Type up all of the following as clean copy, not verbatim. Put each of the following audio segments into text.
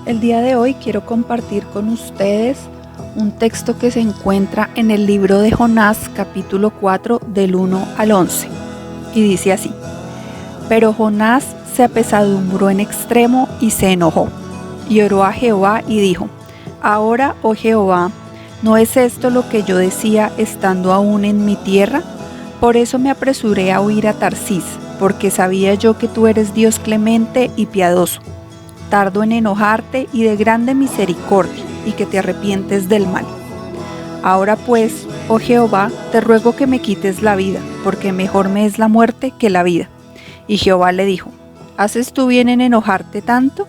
El día de hoy quiero compartir con ustedes un texto que se encuentra en el libro de Jonás, capítulo 4, del 1 al 11. Y dice así: Pero Jonás se apesadumbró en extremo y se enojó, y oró a Jehová y dijo: Ahora, oh Jehová, ¿no es esto lo que yo decía estando aún en mi tierra? Por eso me apresuré a huir a Tarsís, porque sabía yo que tú eres Dios clemente y piadoso, tardo en enojarte y de grande misericordia, y que te arrepientes del mal. Ahora pues, oh Jehová, te ruego que me quites la vida, porque mejor me es la muerte que la vida. Y Jehová le dijo: ¿Haces tú bien en enojarte tanto?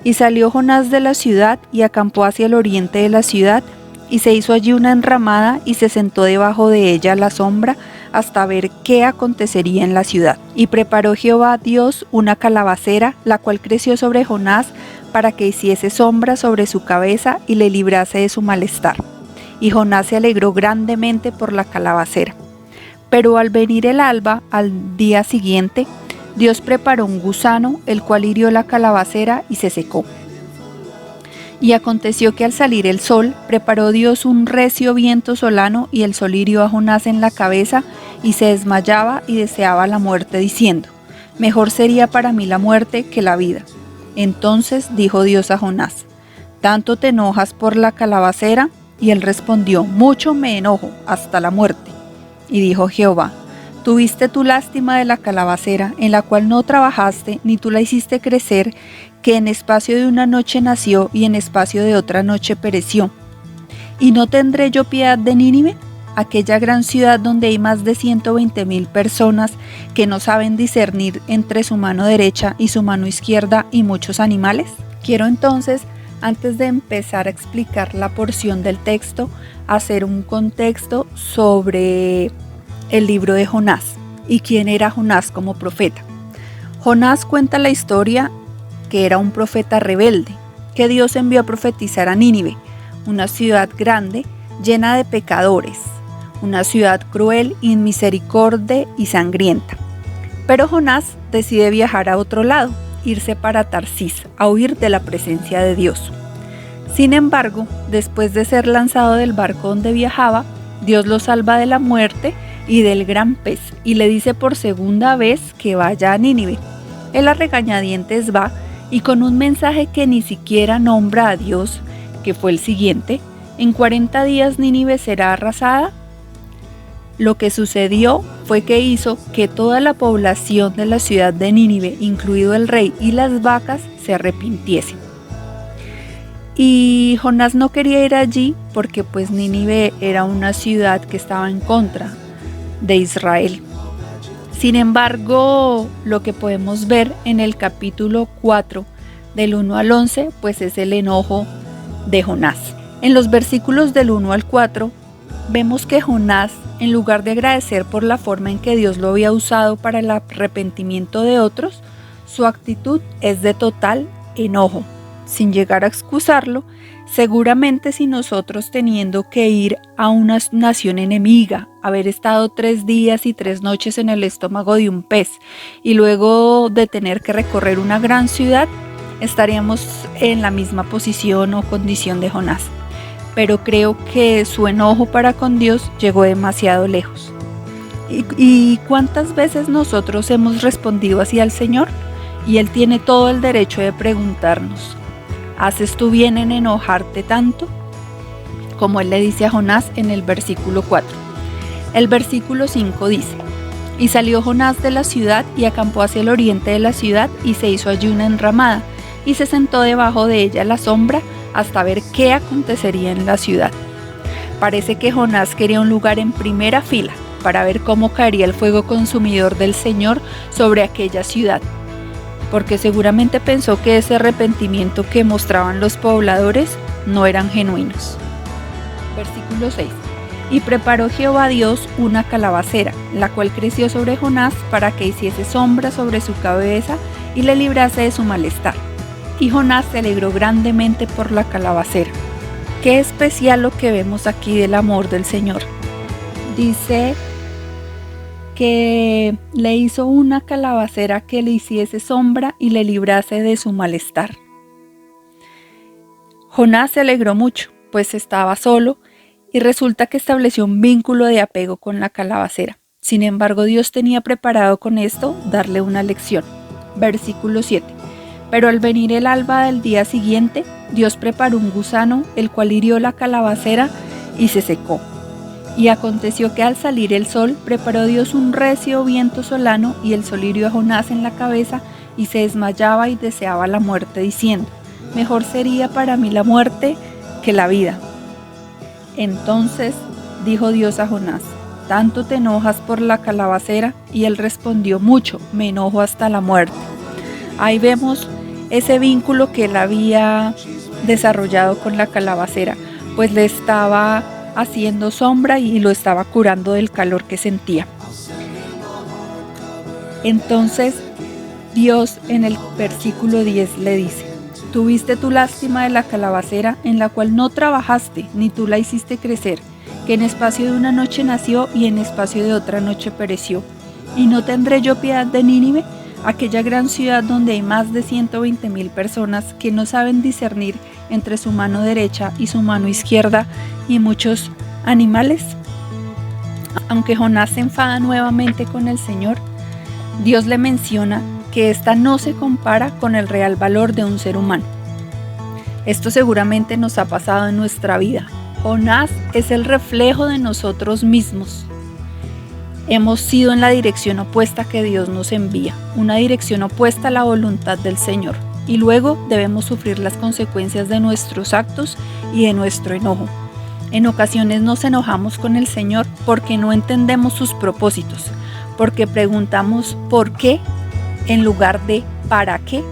Y salió Jonás de la ciudad y acampó hacia el oriente de la ciudad, y se hizo allí una enramada y se sentó debajo de ella a la sombra hasta ver qué acontecería en la ciudad. Y preparó Jehová Dios una calabacera, la cual creció sobre Jonás para que hiciese sombra sobre su cabeza y le librase de su malestar. Y Jonás se alegró grandemente por la calabacera. Pero al venir el alba, al día siguiente, Dios preparó un gusano, el cual hirió la calabacera y se secó. Y aconteció que al salir el sol, preparó Dios un recio viento solano, y el sol hirió a Jonás en la cabeza, y se desmayaba y deseaba la muerte, diciendo: Mejor sería para mí la muerte que la vida. Entonces dijo Dios a Jonás: ¿Tanto te enojas por la calabacera? Y él respondió: Mucho me enojo, hasta la muerte. Y dijo Jehová: ¿Tuviste tu lástima de la calabacera, en la cual no trabajaste, ni tú la hiciste crecer, que en espacio de una noche nació y en espacio de otra noche pereció? ¿Y no tendré yo piedad de Nínive, aquella gran ciudad donde hay más de 120,000 personas que no saben discernir entre su mano derecha y su mano izquierda y muchos animales? Quiero entonces, antes de empezar a explicar la porción del texto, hacer un contexto sobre el libro de Jonás y quién era Jonás como profeta. Jonás cuenta la historia que era un profeta rebelde, que Dios envió a profetizar a Nínive, una ciudad grande, llena de pecadores, una ciudad cruel, inmisericordia y sangrienta. Pero Jonás decide viajar a otro lado, irse para Tarsís, a huir de la presencia de Dios. Sin embargo, después de ser lanzado del barco donde viajaba, Dios lo salva de la muerte y del gran pez, y le dice por segunda vez que vaya a Nínive. Él a regañadientes va, y con un mensaje que ni siquiera nombra a Dios, que fue el siguiente: en 40 días Nínive será arrasada. Lo que sucedió fue que hizo que toda la población de la ciudad de Nínive, incluido el rey y las vacas, se arrepintiesen. Y Jonás no quería ir allí porque pues Nínive era una ciudad que estaba en contra de Israel. Sin embargo, lo que podemos ver en el capítulo 4 del 1 al 11, pues es el enojo de Jonás. En los versículos del 1 al 4 vemos que Jonás, en lugar de agradecer por la forma en que Dios lo había usado para el arrepentimiento de otros, su actitud es de total enojo. Sin llegar a excusarlo, seguramente si nosotros, teniendo que ir a una nación enemiga, haber estado 3 días y 3 noches en el estómago de un pez y luego de tener que recorrer una gran ciudad, estaríamos en la misma posición o condición de Jonás. Pero creo que su enojo para con Dios llegó demasiado lejos. ¿Y cuántas veces nosotros hemos respondido así al Señor? Y Él tiene todo el derecho de preguntarnos: ¿haces tú bien en enojarte tanto? Como Él le dice a Jonás en el versículo 4. El versículo 5 dice: Y salió Jonás de la ciudad y acampó hacia el oriente de la ciudad, y se hizo allí una enramada, y se sentó debajo de ella a la sombra hasta ver qué acontecería en la ciudad. Parece que Jonás quería un lugar en primera fila para ver cómo caería el fuego consumidor del Señor sobre aquella ciudad, porque seguramente pensó que ese arrepentimiento que mostraban los pobladores no eran genuinos. Versículo 6. Y preparó Jehová Dios una calabacera, la cual creció sobre Jonás para que hiciese sombra sobre su cabeza y le librase de su malestar. Y Jonás se alegró grandemente por la calabacera. Qué especial lo que vemos aquí del amor del Señor. Dice que le hizo una calabacera que le hiciese sombra y le librase de su malestar. Jonás se alegró mucho, pues estaba solo, y resulta que estableció un vínculo de apego con la calabacera. Sin embargo, Dios tenía preparado con esto darle una lección. Versículo 7. Pero al venir el alba del día siguiente, Dios preparó un gusano, el cual hirió la calabacera y se secó. Y aconteció que al salir el sol, preparó Dios un recio viento solano, y el sol hirió a Jonás en la cabeza, y se desmayaba y deseaba la muerte, diciendo: mejor sería para mí la muerte que la vida. Entonces dijo Dios a Jonás: ¿tanto te enojas por la calabacera? Y él respondió: mucho, me enojo hasta la muerte. Ahí vemos ese vínculo que él había desarrollado con la calabacera, pues le estaba haciendo sombra y lo estaba curando del calor que sentía. Entonces Dios en el versículo 10 le dice: tuviste tu lástima de la calabacera, en la cual no trabajaste, ni tú la hiciste crecer, que en espacio de una noche nació y en espacio de otra noche pereció. ¿Y no tendré yo piedad de Nínive, aquella gran ciudad donde hay más de 120,000 personas que no saben discernir entre su mano derecha y su mano izquierda, y muchos animales? Aunque Jonás se enfada nuevamente con el Señor, Dios le menciona que esta no se compara con el real valor de un ser humano. Esto seguramente nos ha pasado en nuestra vida. Jonás es el reflejo de nosotros mismos. Hemos sido en la dirección opuesta que Dios nos envía, una dirección opuesta a la voluntad del Señor, y luego debemos sufrir las consecuencias de nuestros actos y de nuestro enojo. En ocasiones nos enojamos con el Señor porque no entendemos sus propósitos, porque preguntamos ¿por qué?, en lugar de ¿para qué?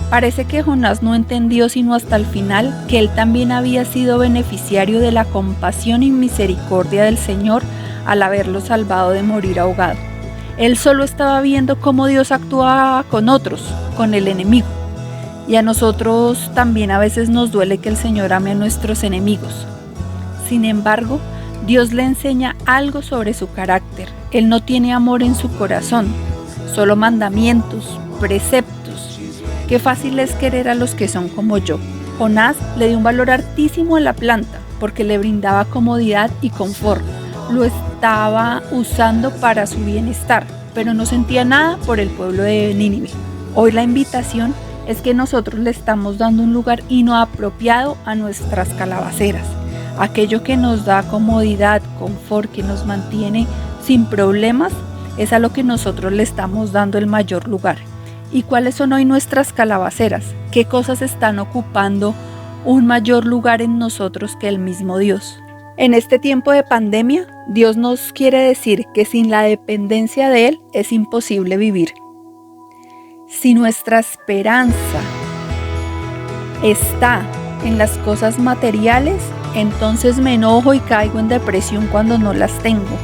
Parece que Jonás no entendió sino hasta el final que él también había sido beneficiario de la compasión y misericordia del Señor al haberlo salvado de morir ahogado. Él solo estaba viendo cómo Dios actuaba con otros, con el enemigo. Y a nosotros también a veces nos duele que el Señor ame a nuestros enemigos. Sin embargo, Dios le enseña algo sobre su carácter. Él no tiene amor en su corazón, solo mandamientos, preceptos. Qué fácil es querer a los que son como yo. Jonás le dio un valor altísimo a la planta porque le brindaba comodidad y confort. Lo estaba usando para su bienestar, pero no sentía nada por el pueblo de Nínive. Hoy la invitación es que nosotros le estamos dando un lugar inapropiado a nuestras calabaceras. Aquello que nos da comodidad, confort, que nos mantiene sin problemas, es a lo que nosotros le estamos dando el mayor lugar. ¿Y cuáles son hoy nuestras calabaceras? ¿Qué cosas están ocupando un mayor lugar en nosotros que el mismo Dios? En este tiempo de pandemia, Dios nos quiere decir que sin la dependencia de Él es imposible vivir. Si nuestra esperanza está en las cosas materiales, entonces me enojo y caigo en depresión cuando no las tengo.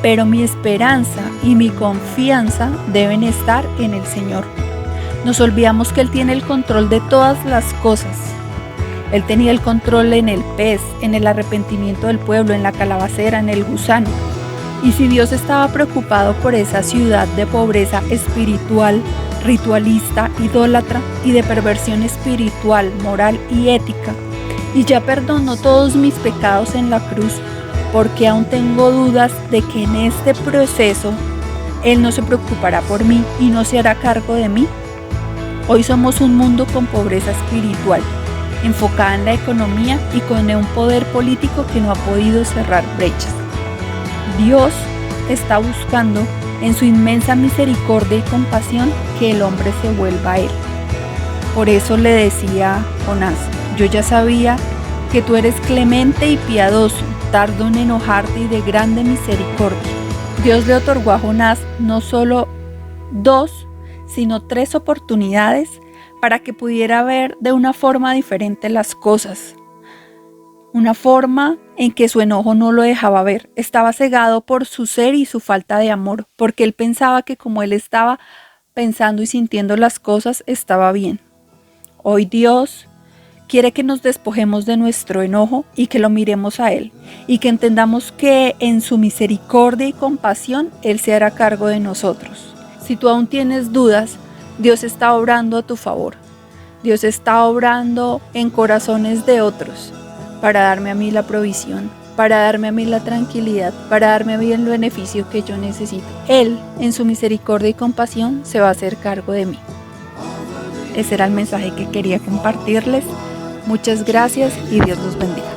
Pero mi esperanza y mi confianza deben estar en el Señor. Nos olvidamos que Él tiene el control de todas las cosas. Él tenía el control en el pez, en el arrepentimiento del pueblo, en la calabacera, en el gusano. Y si Dios estaba preocupado por esa ciudad de pobreza espiritual, ritualista, idólatra y de perversión espiritual, moral y ética, y ya perdonó todos mis pecados en la cruz, porque aún tengo dudas de que en este proceso Él no se preocupará por mí y no se hará cargo de mí. Hoy somos un mundo con pobreza espiritual, enfocada en la economía y con un poder político que no ha podido cerrar brechas. Dios está buscando en su inmensa misericordia y compasión que el hombre se vuelva a Él. Por eso le decía a Jonás: yo ya sabía que tú eres clemente y piadoso, tardo en enojarte y de grande misericordia. Dios le otorgó a Jonás no solo 2, sino 3 oportunidades para que pudiera ver de una forma diferente las cosas. Una forma en que su enojo no lo dejaba ver. Estaba cegado por su ser y su falta de amor, porque él pensaba que como él estaba pensando y sintiendo las cosas, estaba bien. Hoy Dios quiere que nos despojemos de nuestro enojo y que lo miremos a Él, y que entendamos que en su misericordia y compasión Él se hará cargo de nosotros. Si tú aún tienes dudas, Dios está obrando a tu favor. Dios está obrando en corazones de otros para darme a mí la provisión, para darme a mí la tranquilidad, para darme a mí el beneficio que yo necesito. Él, en su misericordia y compasión, se va a hacer cargo de mí. Ese era el mensaje que quería compartirles. Muchas gracias y Dios los bendiga.